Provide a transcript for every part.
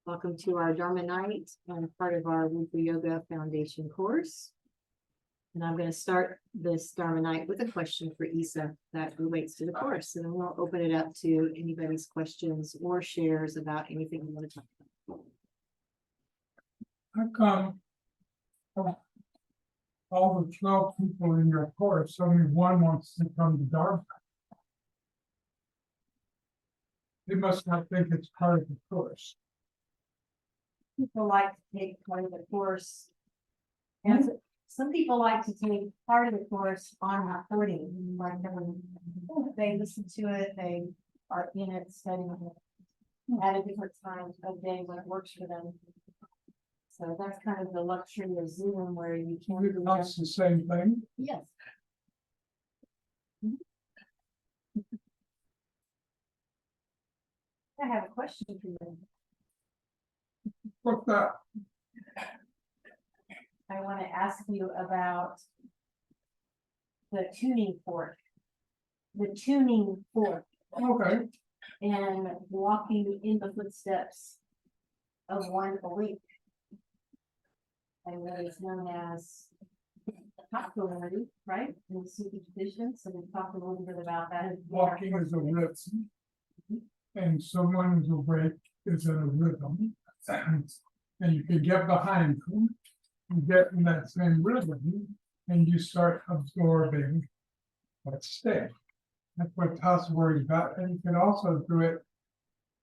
Welcome to our Dharma night and part of our Rupa Yoga Foundation course. And I'm going to start this Dharma night with a question for Isa that relates to the course. And then we'll open it up to anybody's questions or shares about anything you want to talk about. How come all the 12 people in your course, only one wants to come to Dharma? They must not think it's part of the course. People like to take part of the course. And some people like to take part of the course on recording, like they listen to it, they are in it, studying it at a different time of day when it works for them. So that's kind of the luxury of Zoom where you can. That's the same thing. Yes. I have a question for you. What's that? I want to ask you about the tuning fork. The tuning fork Okay. and walking in the footsteps of one awake. And what is known as popularity, right? In the Sufi tradition. So we talked a little bit about that. Walking is a rhythm, and someone who's awake is in a rhythm. And you can get behind them, you get in that same rhythm, and you start absorbing that state. That's what Tassa worries about. And you can also do it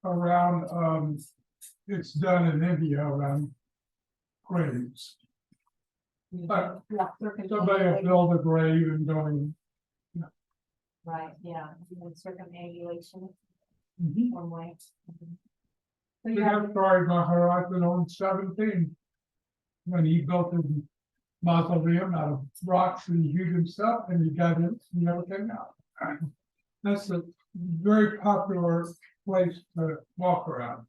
around, it's done in India around graves. But somebody will build a grave and going. Right, yeah, circumambulation Mhm. one way. So We you have have, stories about Horizon on 17 when he built his mausoleum out of rocks and he hewed himself and he got in and never came out. That's a very popular place to walk around.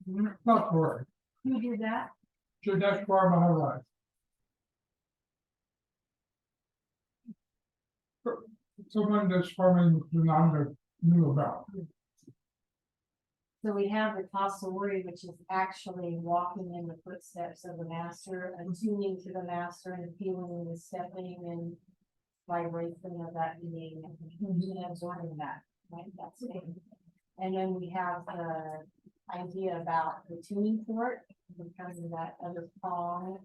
Not to worry. who did that? Jadeshwar Maharaj. Someone that's forming Nanda knew about. So we have the Tasawuri, which is actually walking in the footsteps of the master, attuning to the master and feeling the stepping and vibration of that being and absorbing that, right? That's it. And then we have the idea about the tuning fork, becoming that other prong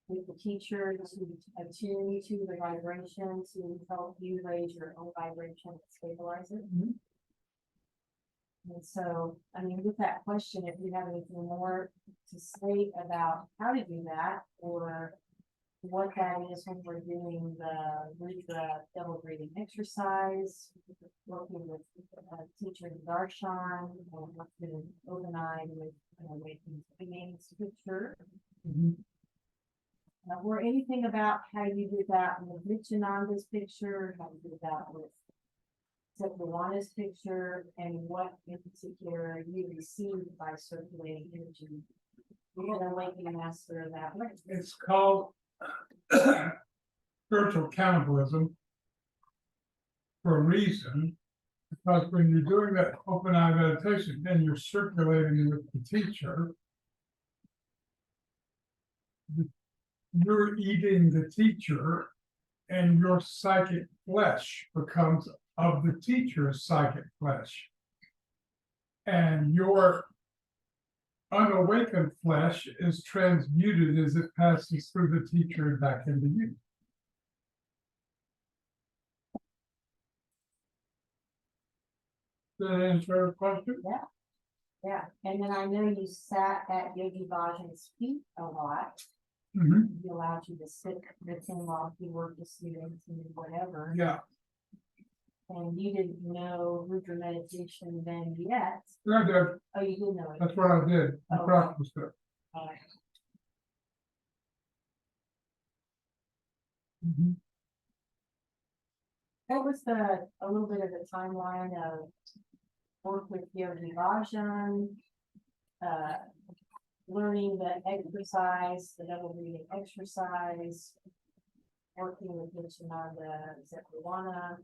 with the teacher to attune to the vibration to help you raise your own vibration and stabilize it. And so, I mean, with that question, if you have anything more to say about how to do that or what that is when we're doing the double breathing exercise, working with teacher Darshan, or working open-eyed with waking being scripture. Or anything about how you did that with Nityananda's picture, how you did that with Luana's picture, and what in particular you received by circulating energy. We're going to awaken a master that way. It's called spiritual cannibalism for a reason, because when you're doing that open eye meditation and you're circulating with the teacher, you're eating the teacher and your psychic flesh becomes of the teacher's psychic flesh. And your unawakened flesh is transmuted as it passes through the teacher and back into you. Does that answer your question? Yeah. Yeah. And then I know you sat at Yogi Bhajan's feet a lot. He allowed you to sit with him while he worked with students and whatever. Yeah. And you didn't know Rudra meditation then yet. Yeah, I did. Oh, you did know it. That's what I did. I practiced it. All right. What was a little bit of the timeline of work with Yogi Bhajan, learning the exercise, the double breathing exercise, working with Nityananda, Luana.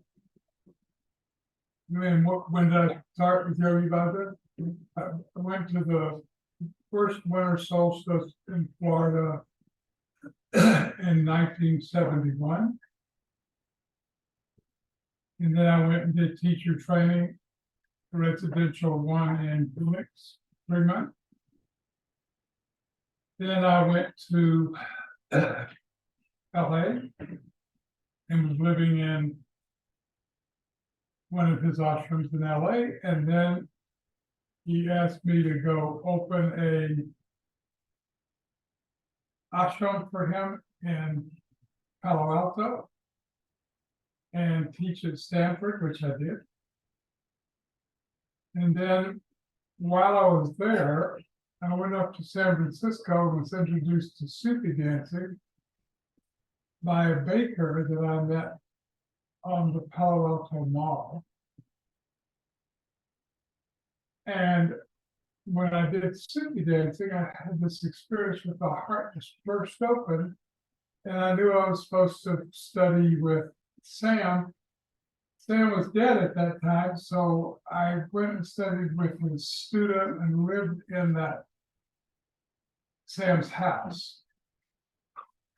I mean, when did I start with Yogi Bhajan? I went to the first winter solstice in Florida in 1971. And then I went and did teacher training, residential one in Phoenix, 3 months. Then I went to LA and was living in one of his ashrams in LA. And then he asked me to go open a ashram for him in Palo Alto and teach at Stanford, which I did. And then while I was there, I went up to San Francisco and was introduced to Sufi dancing by a baker that I met on the Palo Alto Mall. And when I did Sufi dancing, I had this experience with the heart just burst open. And I knew I was supposed to study with Sam. Sam was dead at that time, so I went and studied with his student and lived in that Sam's house.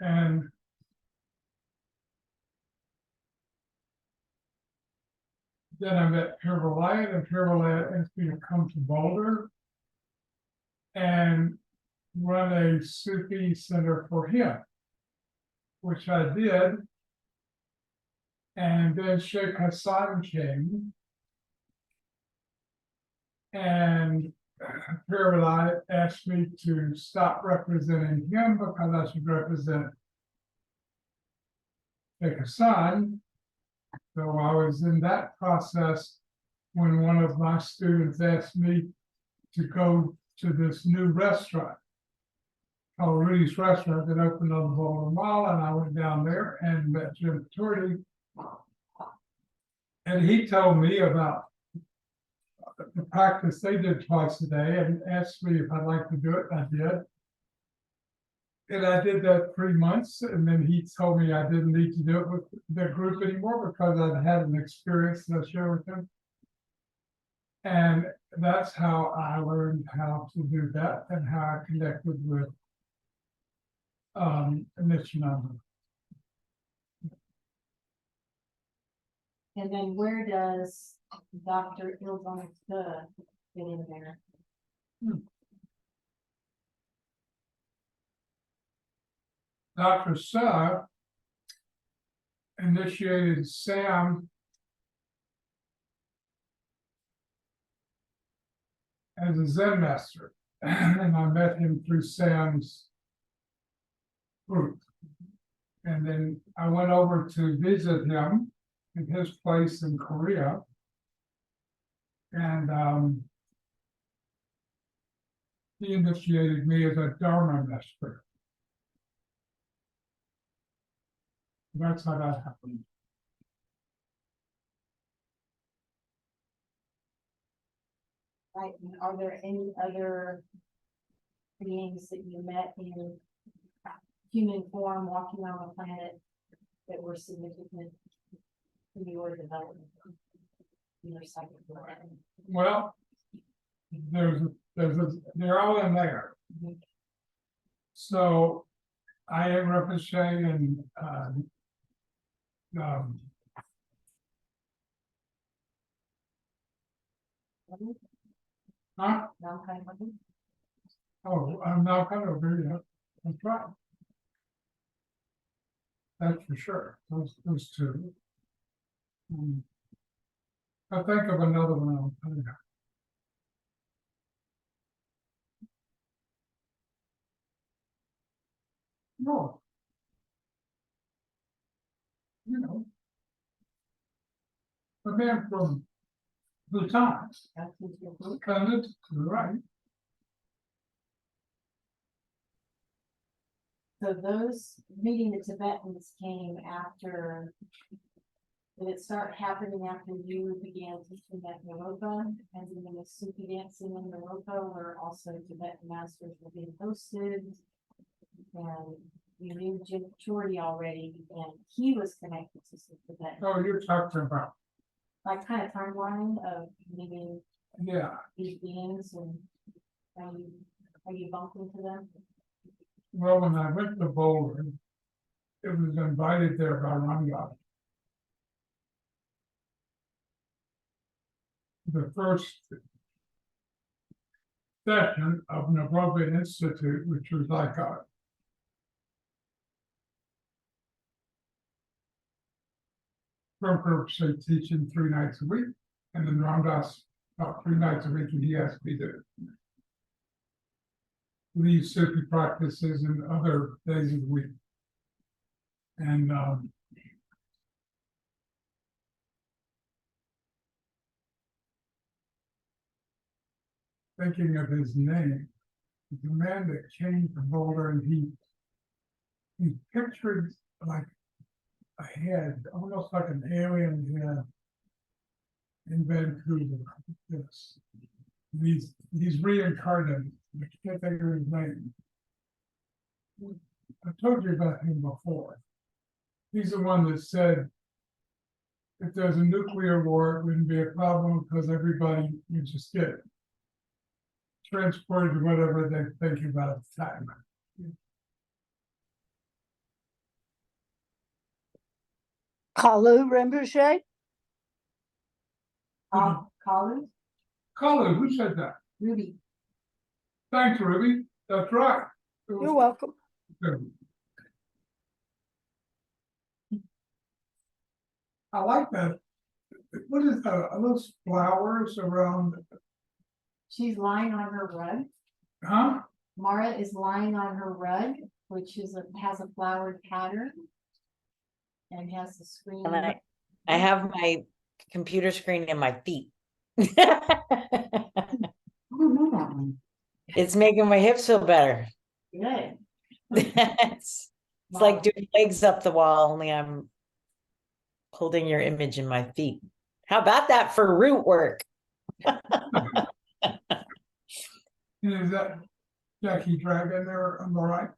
And then I met Pierre Valliant, and Pierre Valliant asked me to come to Boulder and run a Sufi center for him, which I did. And then Sheikh Hassan came, and Pierre Valliant asked me to stop representing him because I should represent Sheikh Hassan. So I was in that process when one of my students asked me to go to this new restaurant called Rudy's Restaurant that opened on the Boulder Mall, and I went down there and met Jim Torty. And he told me about the practice they did twice a day and asked me if I'd like to do it, and I did. And I did that 3 months, and then he told me I didn't need to do it with the group anymore because I'd had an experience that I shared with him. And that's how I learned how to do that and how I connected with Nityananda. And then where does Dr. Ilvan fit in there? Dr. Suh initiated Sam as a Zen master, and I met him through Sam's group. And then I went over to visit him in his place in Korea, and he initiated me as a Dharma master. That's how that happened. Right, and are there any other beings that you met in human form walking on the planet that were significant in your development? In your psychic development? Well, they're all in there. Mhm. So I am representing and huh? Now I'm kind of wondering. Oh, I'm not gonna agree. That's right. That's for sure. Those two. I think of another one. I'll tell you. No. You know. A man from the times, That's interesting. kind of to the right. So those meeting the Tibetans came after, did it start happening after you began teaching at Naropa and then the Sufi dancing in Naropa where also Tibetan masters were being hosted? And you knew Jim Chorty already and he was connected to some Tibetan, Oh, you're talking about, like kind of timeline of meeting yeah. these beings and how you Are you bumped into them? Well, when I went to Boulder, it was invited there by Ramdas. The first session of an appropriate institute, which was like a from purposely teaching 3 nights a week, and then Ramdas taught 3 nights a week, and he asked me to leave Sufi practices and other days of the week. And thinking of his name, the man that came to Boulder, and he pictured like a head, almost like an alien head in Vancouver. Yes. He's reincarnated. I can't think of his name. I told you about him before. He's the one that said if there's a nuclear war, it wouldn't be a problem because everybody would just get transported to whatever they think about at the time. Kalu Rinpoche? Collins, Colin, who said that? Ruby. Thanks, Ruby. That's right. You're welcome. Good. I like that. What is that? Are those flowers around? She's lying on her rug. Huh? Mara is lying on her rug, which has a flowered pattern. And has the screen. And I have my computer screen in my feet. I don't know that one. It's making my hips feel better. Good. It's like doing legs up the wall, only I'm holding your image in my feet. How about that for root work? Is that Jackie Dragon there on the right?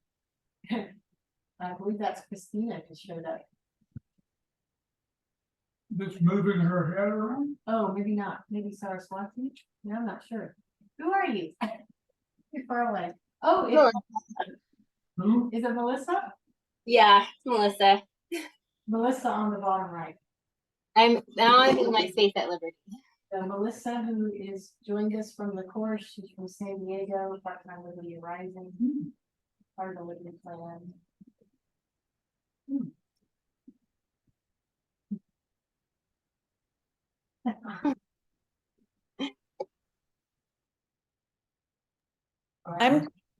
I believe that's Christina who showed up. Just moving her head around? Oh, maybe not. Maybe Saraswati? No, I'm not sure. Who are you? You're far away. Oh, Who? is it Melissa? Yeah, it's Melissa. Melissa on the bottom right. I'm in my space at Liberty. So Melissa, who is joined us from the course, she's from San Diego, part-time Liberty Rising, part of the Liberty Plan.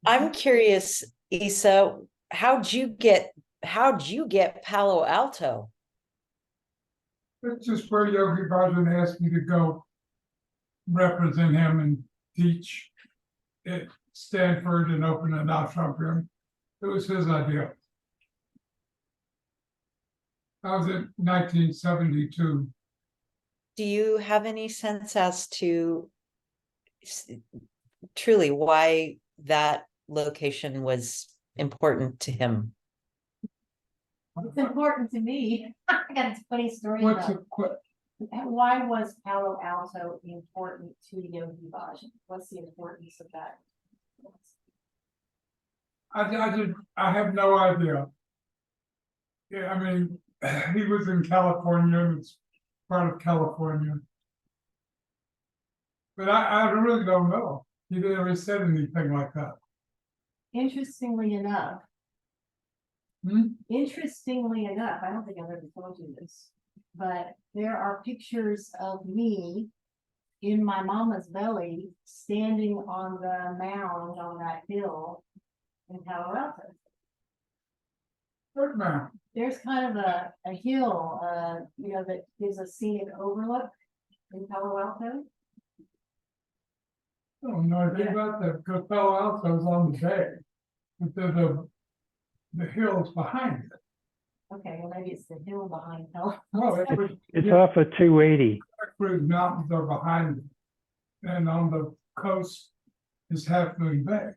I'm curious, Isa, how'd you get Palo Alto? It's just where Yogi Bhajan asked me to go represent him and teach at Stanford and open an ashram for him. It was his idea. That was in 1972. Do you have any sense as to truly why that location was important to him? It's important to me. I got a funny story What's about the why was Palo Alto important to Yogi Bhajan? What's the importance of that? I have no idea. Yeah, I mean, he was in California, it's part of California. But I really don't know. He never said anything like that. Interestingly enough, I don't think I've ever told you this, but there are pictures of me in my mama's belly standing on the mound on that hill in Palo Alto. Good man. There's kind of a hill, that gives a scenic overlook in Palo Alto. I don't know anything about that because Palo Alto's on the bay, but the hills behind it. Okay, well, maybe it's the hill behind Palo. Well, It's off of 280. Cruz Mountains are behind it, and on the coast is Half Moon Bay.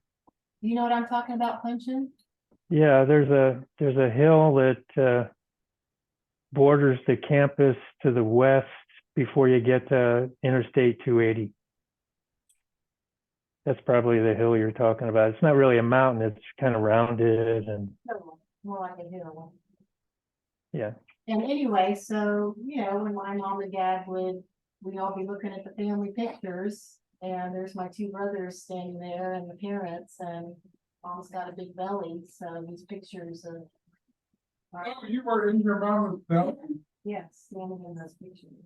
You know what I'm talking about, Clemson? Yeah, there's a hill that borders the campus to the west before you get to Interstate 280. That's probably the hill you're talking about. It's not really a mountain. It's kind of rounded and hill, more like a hill. yeah. And anyway, so, you know, when my mom and dad we'd all be looking at the family pictures, and there's my two brothers standing there and the parents, and mom's got a big belly, so these pictures of. Oh, you were in your mama's belly? Yes, standing in those pictures.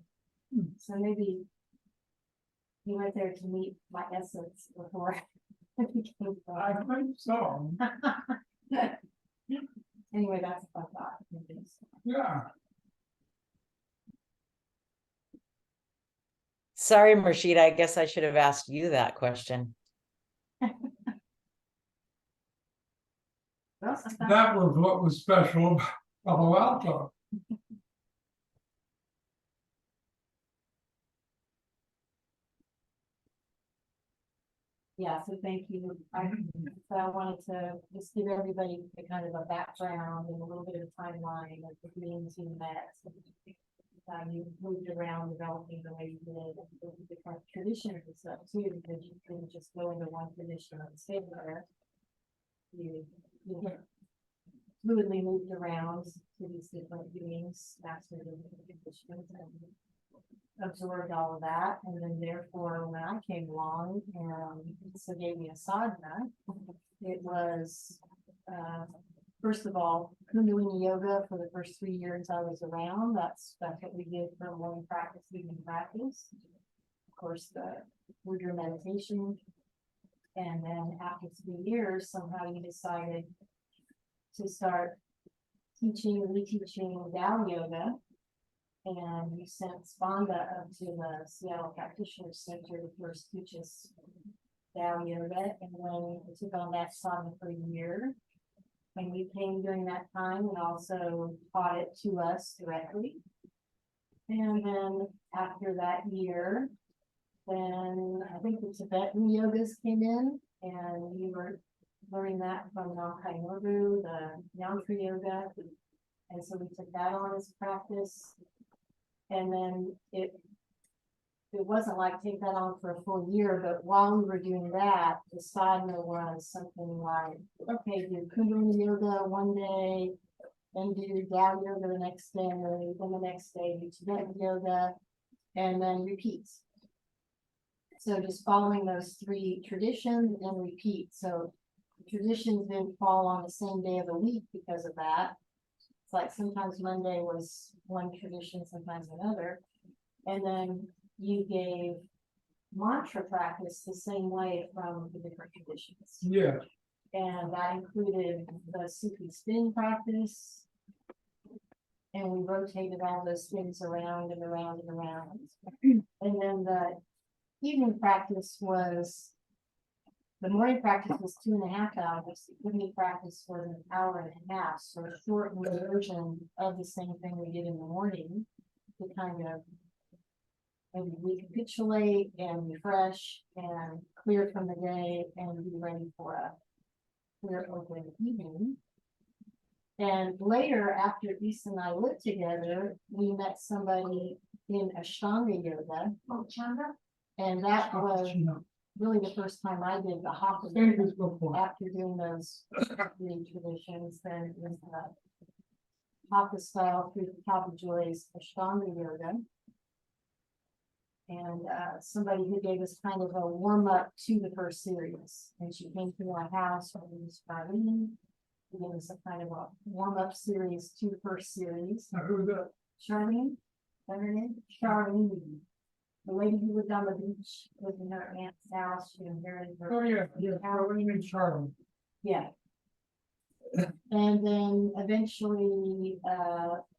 So maybe you went there to meet my essence before. I became I think so, Anyway, that's what I thought. yeah. Sorry, Marshita, I guess I should have asked you that question. Well, sometimes- That was what was special about Palo Alto. Yeah, so thank you. I wanted to just give everybody a kind of a background and a little bit of timeline of the meetings you met. You moved around developing the way you did, and the different traditions and stuff too, because you couldn't just go into one tradition and stay there. You fluidly moved around to these different meetings, mastered different traditions, and absorbed all of that, and then therefore, when I came along and so gave me a sadhana, it was, first of all, Kundalini yoga for the first 3 years I was around. That's what we did for morning practice, evening practice. Of course, the Mudra meditation. And then after 3 years, somehow you decided to start reteaching Tao yoga. And you sent Spanda up to the Seattle Practitioner Center to first teach us Tao yoga. And then we took on that sadhana for a year. And you came during that time and also taught it to us directly. And then after that year, then I think the Tibetan yogas came in, and we were learning that from Namkai Norbu, the Yantra yoga. And so we took that on as practice. And then it wasn't like take that on for a full year, but while we were doing that, the sadhana was something like, okay, do Kundalini yoga one day, then do Tao yoga the next day, then the next day do Tibetan yoga, and then repeat. So just following those 3 traditions and repeat. So traditions didn't fall on the same day of the week because of that. It's like sometimes Monday was one tradition, sometimes another. And then you gave mantra practice the same way from the different traditions. Yeah, And that included the Sufi spin practice. And we rotated all those spins around and around and around. And then the evening practice was, the morning practice was 2.5 hours. The evening practice was 1.5 hours. So a shortened version of the same thing we did in the morning to kind of maybe recapitulate and refresh and clear from the day and be ready for a clear open evening. And later, after Lisa and I lived together, we met somebody in Ashtanga yoga. And that was really the first time I did the Hatha thank yoga. you before. After doing those 3 traditions, then it was Hatha style through the Kapha Joy's Ashtanga yoga. And somebody who gave us kind of a warm up to the first series. And she came to my house when we was Charlene. She gave us a kind of a warm up series to the first series. Now, who's that? Charlene, is that her name? Charlene. The lady who lived on the beach, lived in her aunt's house. She inherited her. Oh, yeah, Charlene and Charlie. Yeah. And then eventually,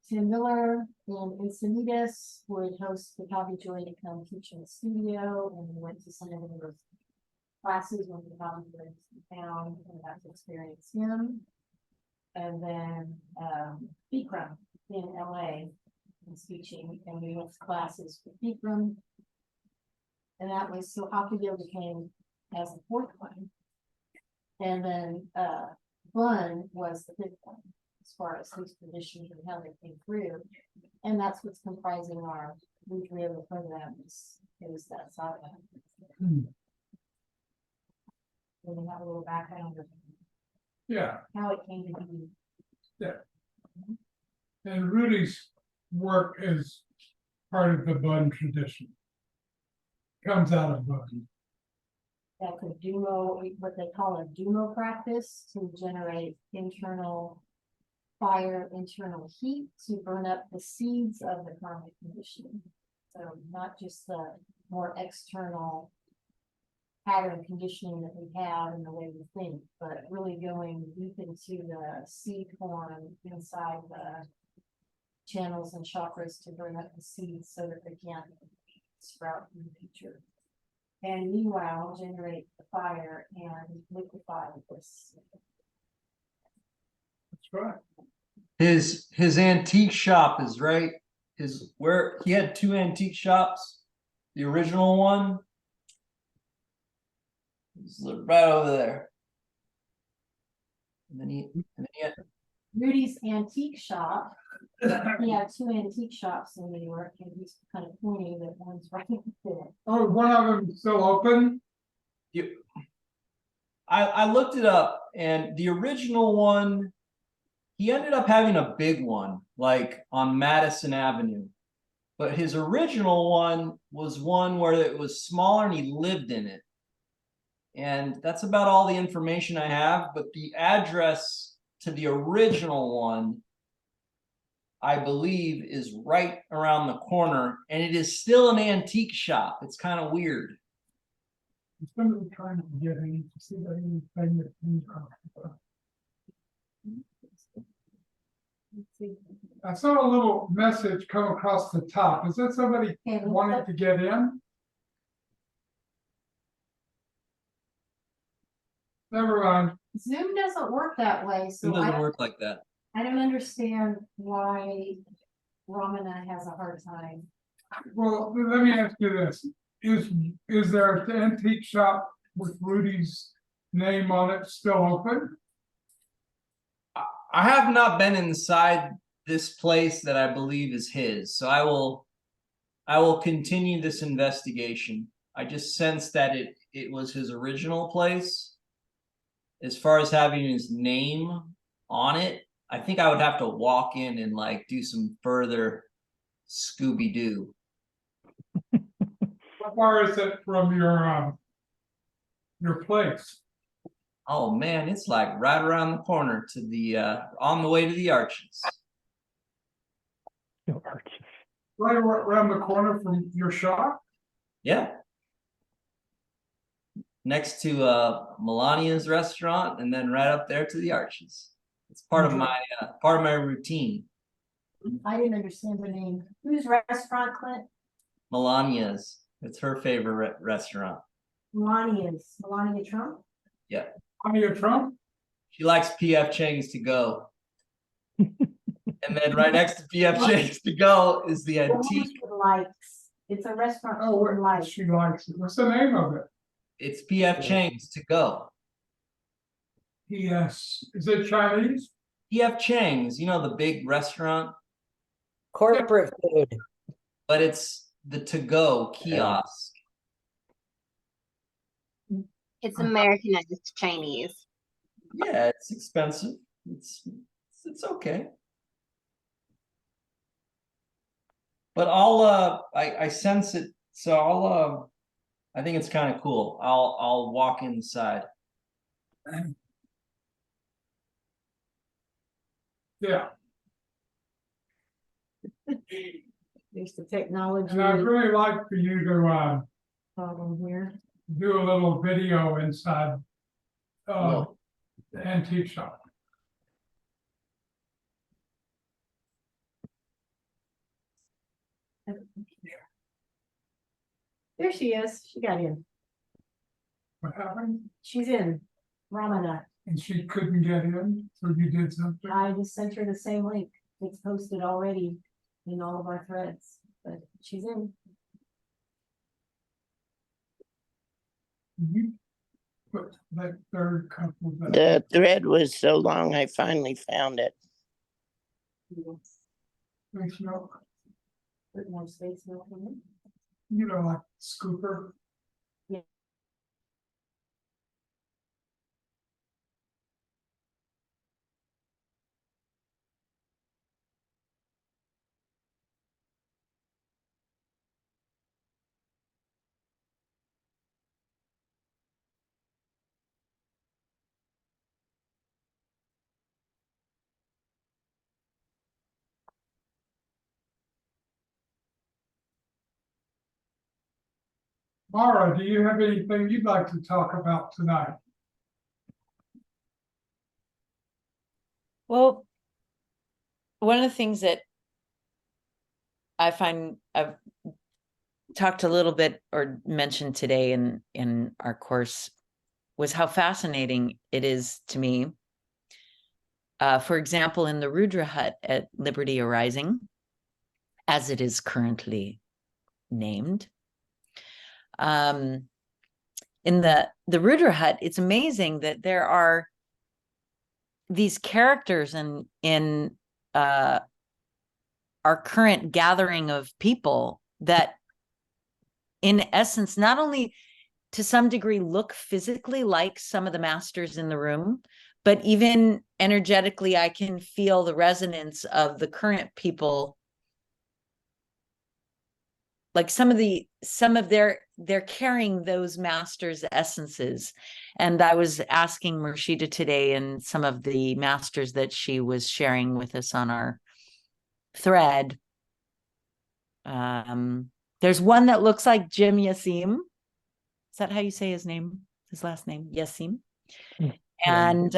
Tim Miller and Encinitas would host the Coffee Joy to come teach in the studio, and we went to some of those classes when the Coffee Joy was in town, and got to experience him. And then, Bikram in LA was teaching, and we went to classes with Bikram. And that was, so Hatha Yoga came as the 4th one. And then, Bun was the 5th one, as far as whose traditions and how they came through. And that's what's comprising our Mudra yoga program is that sadhana. So we have a little background of Yeah, how it came to be. and Rudy's work is part of the Bun tradition. Comes out of Bun. That's a duo, what they call a duo practice to generate internal fire, internal heat to burn up the seeds of the karmic conditioning. So not just the more external pattern conditioning that we have in the way we think, but really going deep into the seed form inside the channels and chakras to burn up the seeds so that they can sprout in the future. And meanwhile, generate the fire and liquefy this. That's right. His antique shop is right. His where he had two antique shops. The original one is right over there. And then he had Rudy's antique shop. He had two antique shops in New York, and he's kind of pointing that one's right there. Oh, one of them still open? I looked it up, and the original one, he ended up having a big one, like on Madison Avenue. But his original one was one where it was smaller and he lived in it. And that's about all the information I have. But the address to the original one, I believe, is right around the corner. And it is still an antique shop. It's kind of weird. Somebody trying to get in to see that anything that he's talking about. Let's see. I saw a little message come across the top. Is that somebody Okay, wanting to get in? Never mind. Zoom doesn't work that way, It so doesn't work like that. I don't understand why Ramana has a hard time. Well, let me ask you this. Is there an antique shop with Rudy's name on it still open? I have not been inside this place that I believe is his, so I will continue this investigation. I just sense that it was his original place. As far as having his name on it, I think I would have to walk in and like do some further Scooby-Doo. How far is it from your place? Oh man, it's like right around the corner to the on the way to the Arches. No arches. Right around the corner from your shop? Yeah. Next to Melania's restaurant and then right up there to the Arches. It's part of my routine. I didn't understand the name. Whose restaurant, Clint? Melania's. It's her favorite restaurant. Melania Trump? Yeah. On your trunk? She likes PF Chang's to go. And then right next to PF Chang's to go is the antique. Likes. It's a restaurant. Oh, she likes. she likes it. What's the name of it? It's PF Chang's to go. Yes. Is it Chinese? PF Chang's, you know, the big restaurant, Corporate food. but it's the to-go kiosk. It's Americanized Chinese. Yeah, it's expensive. It's okay. But I sense it, so I think it's kind of cool. I'll walk inside. Yeah. There's the technology And I'd really like for you to problem here. do a little video inside Well, the antique shop. There she is. She got in. What happened? She's in. Ramana. And she couldn't get in, so you did something? I just sent her the same link. It's posted already in all of our threads, but she's in. You put that third couple back. The thread was so long, I finally found it. Thanks, no, Put more space milk in it. you know, like scooper. Mara, do you have anything you'd like to talk about tonight? Well, one of the things that I find I've talked a little bit or mentioned today in our course was how fascinating it is to me. For example, in the Rudra hut at Liberty Arising, as it is currently named, in the Rudra hut, it's amazing that there are these characters in our current gathering of people that in essence not only to some degree look physically like some of the masters in the room, but even energetically I can feel the resonance of the current people, like some of they're carrying those masters' essences. And I was asking Murshida today and some of the masters that she was sharing with us on our thread. There's one that looks like Jim Yassim. Is that how you say his name? His last name, Yassim. And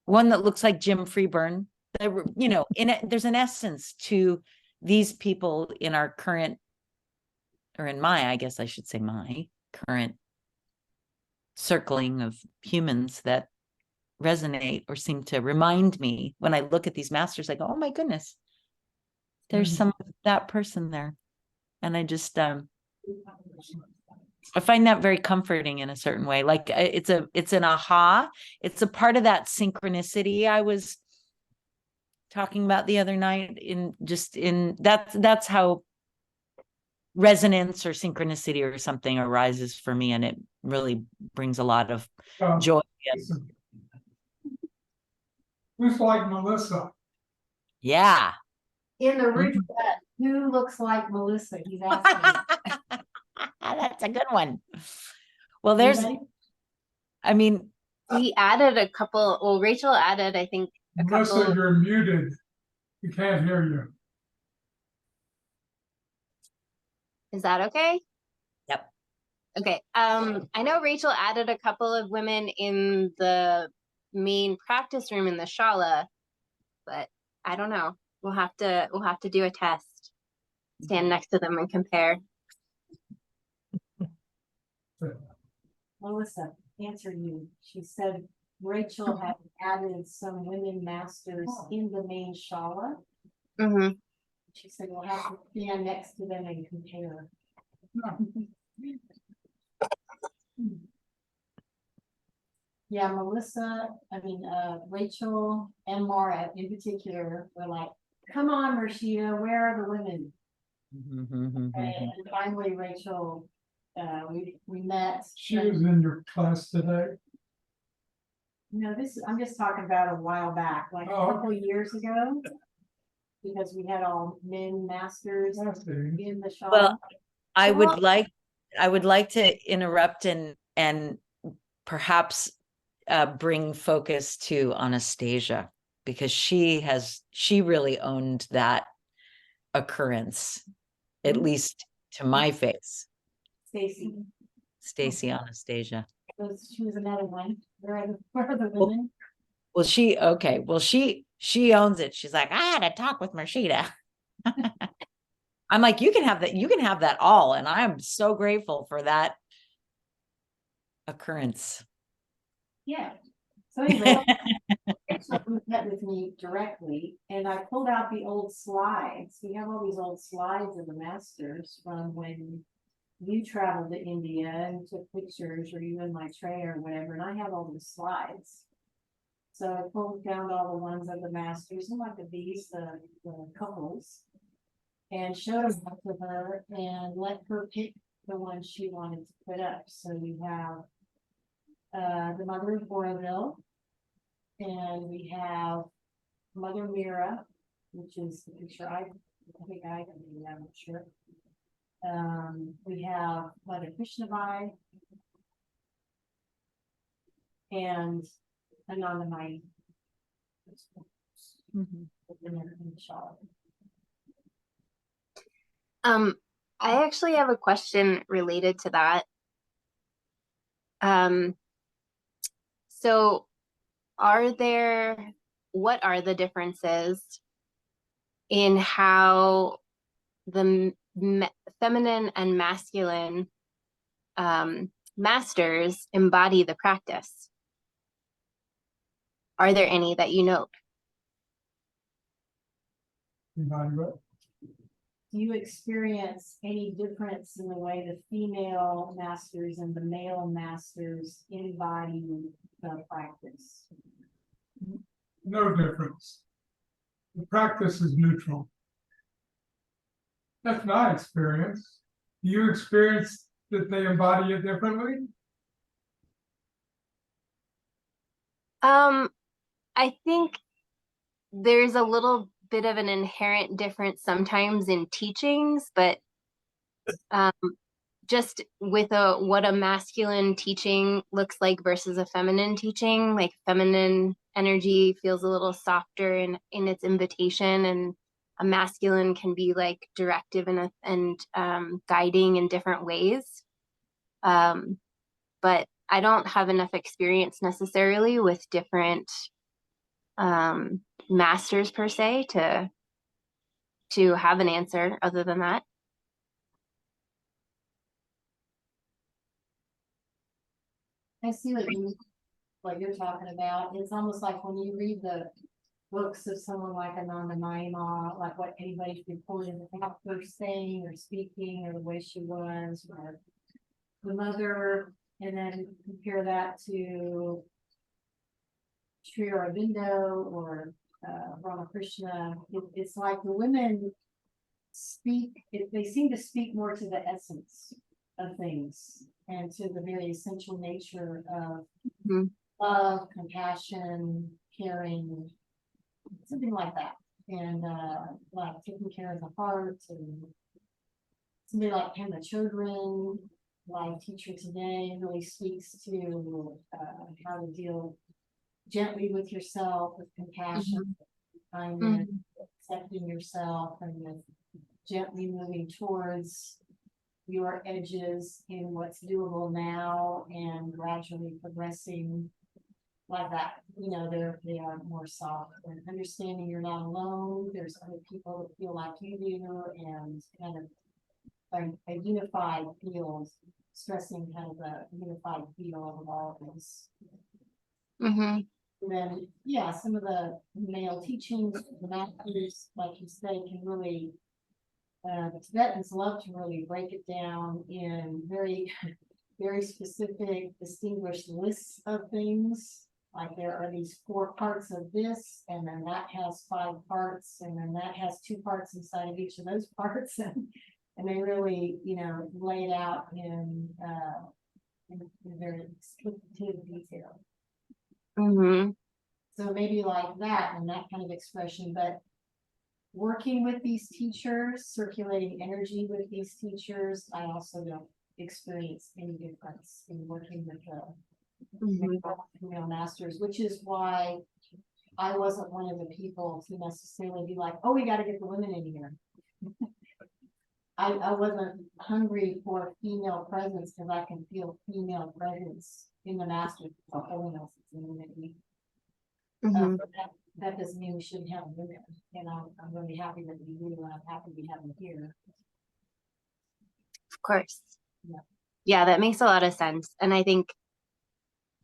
one that looks like Jim Freeburn. You know, there's an essence to these people in our current, or in my, I guess I should say my current circling of humans that resonate or seem to remind me when I look at these masters, I go, oh my goodness, there's some of that person there. And I just, I find that very comforting in a certain way. Like it's an aha. It's a part of that synchronicity I was talking about the other night that's how resonance or synchronicity or something arises for me. And it really brings a lot of joy. Who's like Melissa? Yeah. In the Rudra hut, who looks like Melissa? He's asking. That's a good one. Well, there's, Anybody? I mean, We added a couple. Well, Rachel added, I think, a Melissa, couple. you're muted. We can't hear you. Is that okay? Yep. Okay. I know Rachel added a couple of women in the main practice room in the shala, but I don't know. We'll have to do a test. Stand next to them and compare. Melissa, answer you. She said Rachel had added some women masters in the main shala. Mm-hmm. She said we'll have to stand next to them and compare. Yeah, Melissa, Rachel and Mara in particular were like, come on, Rashida, where are the women? And finally, Rachel, we met. She was in your class today. I'm just talking about a while back, like a couple of years ago. Because we had all men masters in the shop. well, I would like to interrupt and perhaps bring focus to Anastasia, because she really owned that occurrence, at least to my face. Stacy Anastasia. She was another one. Where are the women? Well, she owns it. She's like, I had a talk with Murshida. I'm like, you can have that all. And I'm so grateful for that occurrence. Yeah. So anyway, Rachel met with me directly, and I pulled out the old slides. We have all these old slides of the masters from when you traveled to India and took pictures, or you in my tray or whatever, and I have all the slides. So I found all the ones of the masters, and like the couples, and showed them up to her and let her pick the one she wanted to put up. So we have the Mother of Boroville, and we have Mother Mira, which is the picture I think I can do that, I'm not sure. We have Mother Krishnavai and Anandamai. I actually have a question related to that. So what are the differences in how the feminine and masculine masters embody the practice? Are there any that you note? Do you experience any difference in the way the female masters and the male masters embody the practice? No difference. The practice is neutral. That's my experience. Do you experience that they embody it differently? I think there's a little bit of an inherent difference sometimes in teachings, but just with what a masculine teaching looks like versus a feminine teaching, like feminine energy feels a little softer in its invitation, and a masculine can be like directive and guiding in different ways. But I don't have enough experience necessarily with different masters per se to have an answer other than that. I see what you're talking about. It's almost like when you read the books of someone like Ananda Mayama, like what anybody's reported about her saying or speaking or the way she was, or the mother, and then compare that to Sri Aurobindo or Ramakrishna. It's like the women they seem to speak more to the essence of things and to the very essential nature of love, compassion, caring, something like that. And like taking care of the heart, and somebody like Pema Chodron, my teacher today, really speaks to how to deal gently with yourself, with compassion, kindness, accepting yourself, and with gently moving towards your edges in what's doable now and gradually progressing like that. You know, they are more soft and understanding you're not alone. There's other people that feel like you do, and kind of a unified field, stressing kind of a unified field of all of this. And then, yeah, some of the male teachings, the masters, like you say, can really, the Tibetans love to really break it down in very, very specific, distinguished lists of things. Like there are these 4 parts of this, and then that has 5 parts, and then that has 2 parts inside of each of those parts. And they really, you know, lay it out in very explicative detail. So maybe like that and that kind of expression, but working with these teachers, circulating energy with these teachers, I also don't experience any difference in working with the female masters, which is why I wasn't one of the people to necessarily be like, oh, we got to get the women in here. I wasn't hungry for female presence because I can feel female presence in the masters for holiness community. That doesn't mean we shouldn't have women, and I'm really happy that we do, and I'm happy we have them here. Of course. Yeah, that makes a lot of sense. And I think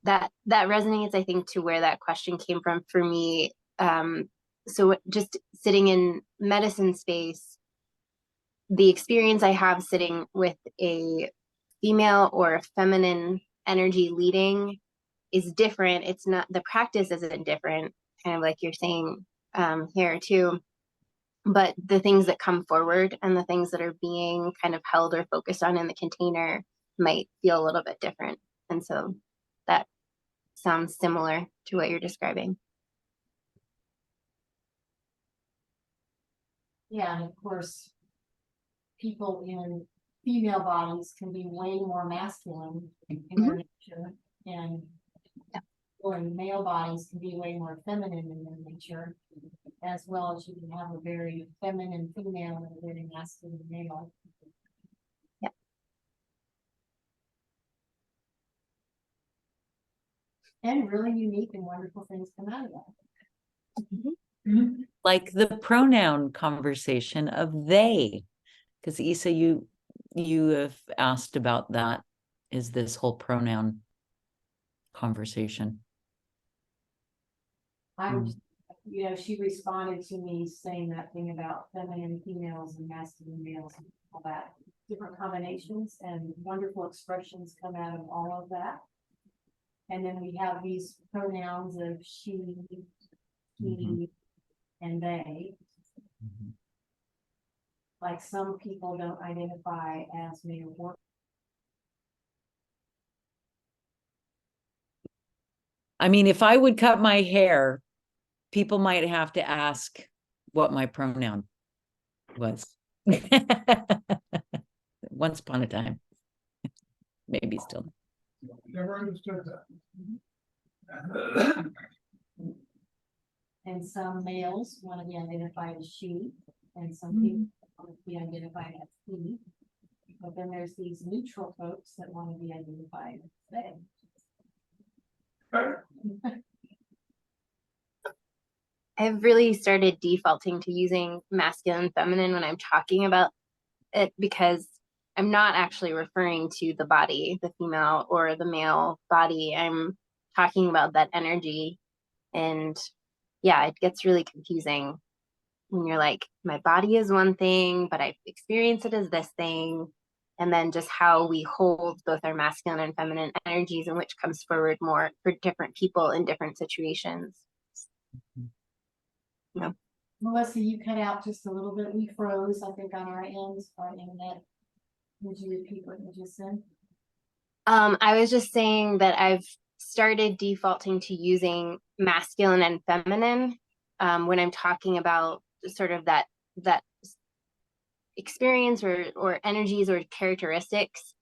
that resonates, I think, to where that question came from for me. So just sitting in medicine space, the experience I have sitting with a female or a feminine energy leading is different. It's not, the practice isn't different, kind of like you're saying here too, but the things that come forward and the things that are being kind of held or focused on in the container might feel a little bit different. And so that sounds similar to what you're describing. Yeah, and of course, people in female bodies can be way more masculine in their nature, and or in male bodies can be way more feminine in their nature, as well as you can have a very feminine female and a very masculine male. And really unique and wonderful things come out of that. Like the pronoun conversation of they, because Isa, you have asked about that, is this whole pronoun conversation. She responded to me saying that thing about feminine females and masculine males and all that. Different combinations and wonderful expressions come out of all of that. And then we have these pronouns of she, he, and they. Like some people don't identify as male or I mean, if I would cut my hair, people might have to ask what my pronoun was. Once upon a time. Maybe still. Never understood that. and some males want to be identified as she, and some people want to be identified as he. But then there's these neutral folks that want to be identified as they. I've really started defaulting to using masculine and feminine when I'm talking about it, because I'm not actually referring to the body, the female or the male body. I'm talking about that energy. And yeah, it gets really confusing when you're like, my body is one thing, but I experience it as this thing. And then just how we hold both our masculine and feminine energies, and which comes forward more for different people in different situations. Yeah. Melissa, you cut out just a little bit. We froze, I think, on our ends, our internet. Would you repeat what you just said? I was just saying that I've started defaulting to using masculine and feminine when I'm talking about sort of that experience or energies or characteristics,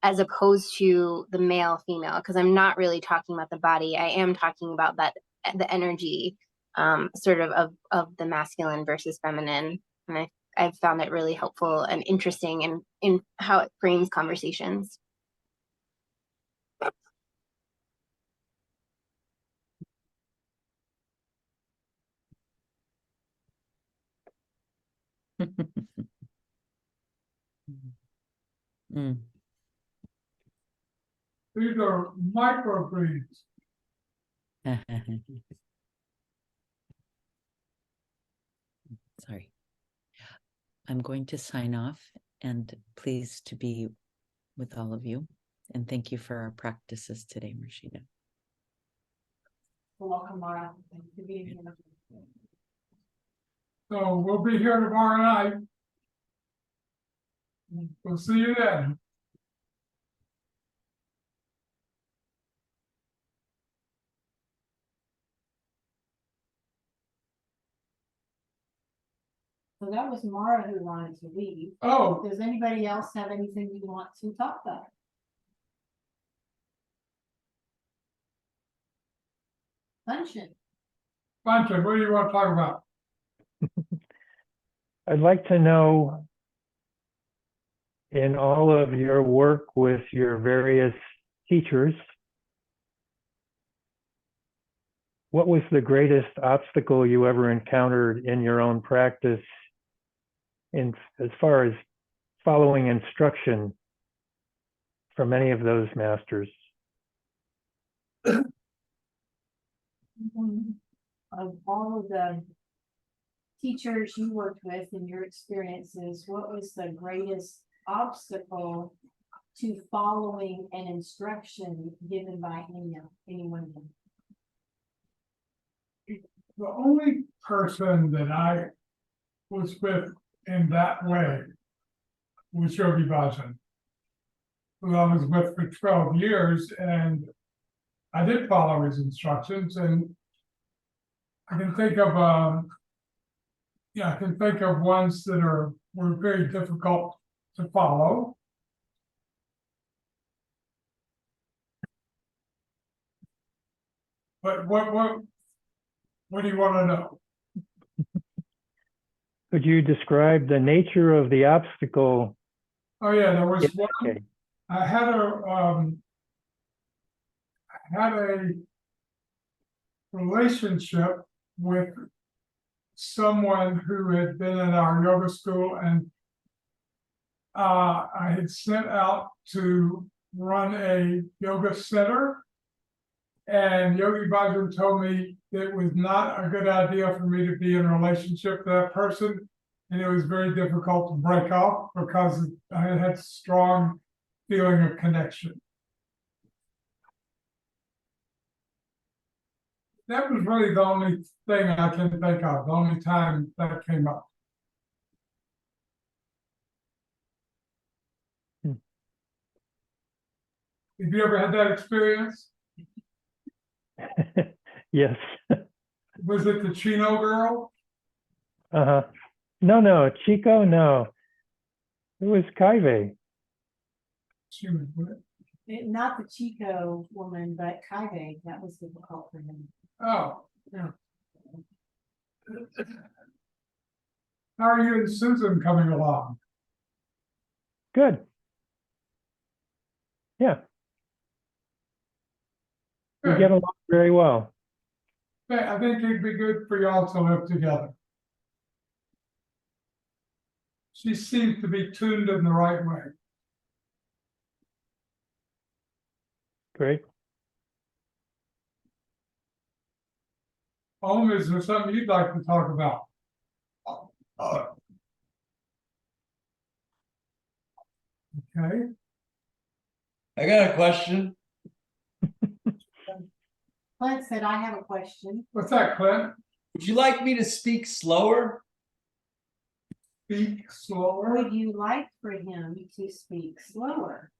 as opposed to the male female, because I'm not really talking about the body. I am talking about the energy sort of the masculine versus feminine. And I've found it really helpful and interesting in how it frames conversations. Mm. These are microgreens. Sorry. I'm going to sign off, and pleased to be with all of you. And thank you for our practices today, Rashida. Welcome, Mara. Thank you for being here. So we'll be here tomorrow night. We'll see you then. So that was Mara who wanted to leave. Oh, Does anybody else have anything you want to talk about? Function. Bunchen, what do you want to talk about? I'd like to know, in all of your work with your various teachers, what was the greatest obstacle you ever encountered in your own practice as far as following instruction from any of those masters? Of all of the teachers you worked with in your experiences, what was the greatest obstacle to following an instruction given by anyone? The only person that I was with in that way was Yogi Bhajan, who I was with for 12 years, and I did follow his instructions, and I can think of ones that were very difficult to follow. But what do you want to know? Could you describe the nature of the obstacle? Oh yeah, there was one. Okay. I had a relationship with someone who had been in our yoga school, and I had sent out to run a yoga center. And Yogi Bhajan told me it was not a good idea for me to be in a relationship with that person. And it was very difficult to break off because I had strong feeling of connection. That was really the only thing I can think of, the only time that came up. Hmm. Have you ever had that experience? Yes. Was it the Chino girl? Uh-huh. No, Chico, no. It was Kaive. She was Not the Chico woman, but Kaive, that was difficult for him. Oh, yeah. How are you and Susan coming along? Good. Yeah, we Good. get along very well. I think it'd be good for y'all to live together. She seems to be tuned in the right way. Great. Is there something you'd like to talk about? Okay. I got a question. Clint said, I have a question. What's that, Clint? Would you like me to speak slower? Speak slower. Would you like for him to speak slower?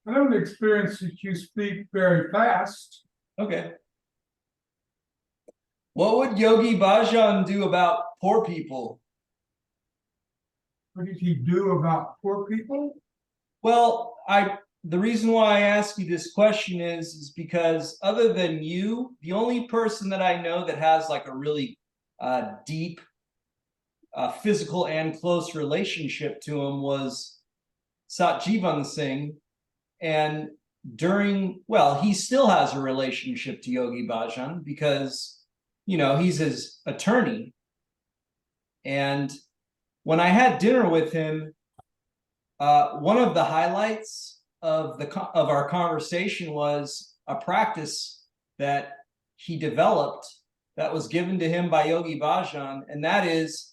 I don't experience that you speak very fast. Okay. What would Yogi Bhajan do about poor people? What did he do about poor people? Well, the reason why I ask you this question is because other than you, the only person that I know that has like a really deep physical and close relationship to him was Satjivan Singh. And he still has a relationship to Yogi Bhajan because, he's his attorney. And when I had dinner with him, one of the highlights of our conversation was a practice that he developed that was given to him by Yogi Bhajan, and that is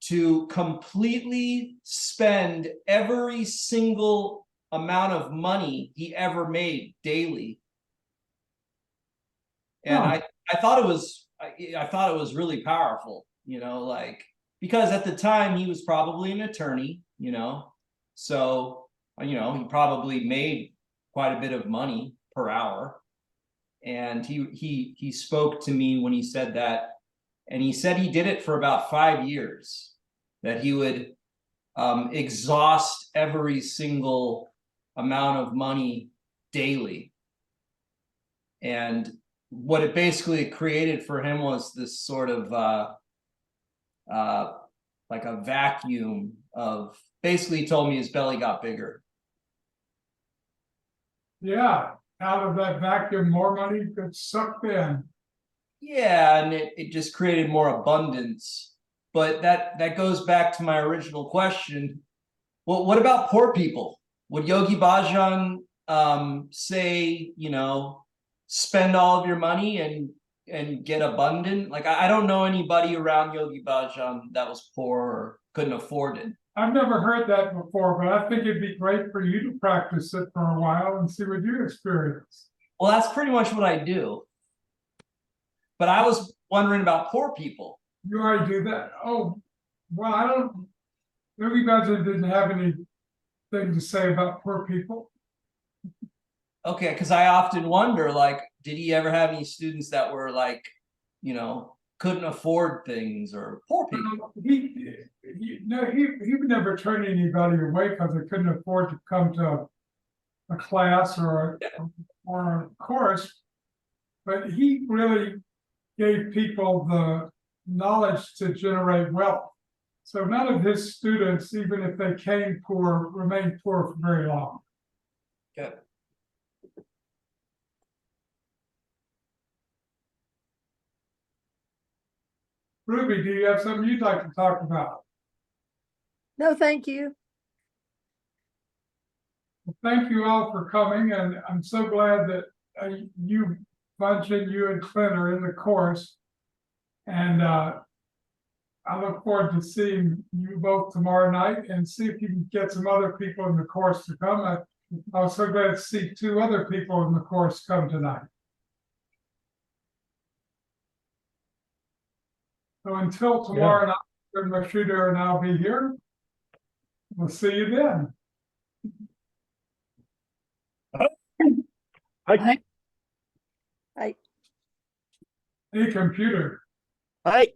to completely spend every single amount of money he ever made daily. And I thought it was really powerful, because at the time he was probably an attorney, so he probably made quite a bit of money per hour. And he spoke to me when he said that, and he said he did it for about 5 years, that he would exhaust every single amount of money daily. And what it basically created for him was this sort of like a vacuum of, basically he told me his belly got bigger. Yeah, out of that vacuum, more money gets sucked in. Yeah, and it just created more abundance. But that goes back to my original question. Well, what about poor people? Would Yogi Bhajan say, spend all of your money and get abundant? Like, I don't know anybody around Yogi Bhajan that was poor or couldn't afford it. I've never heard that before, but I think it'd be great for you to practice it for a while and see what you experience. Well, that's pretty much what I do. But I was wondering about poor people. You already do that? Oh, well, I don't, Yogi Bhajan didn't have anything to say about poor people. Okay, because I often wonder, like, did he ever have any students that were like, couldn't afford things, or poor people? He would never turn anybody away because they couldn't afford to come to a class or a course. But he really gave people the knowledge to generate wealth. So none of his students, even if they came poor, remained poor for very long. Good. Ruby, do you have something you'd like to talk about? No, thank you. Well, thank you all for coming, and I'm so glad that you, Bunchen, you and Clint are in the course. And I look forward to seeing you both tomorrow night and see if you can get some other people in the course to come. I was so glad to see 2 other people in the course come tonight. So until tomorrow night, Mashuda and I'll be here. We'll see you then. I Hey, computer. Hi.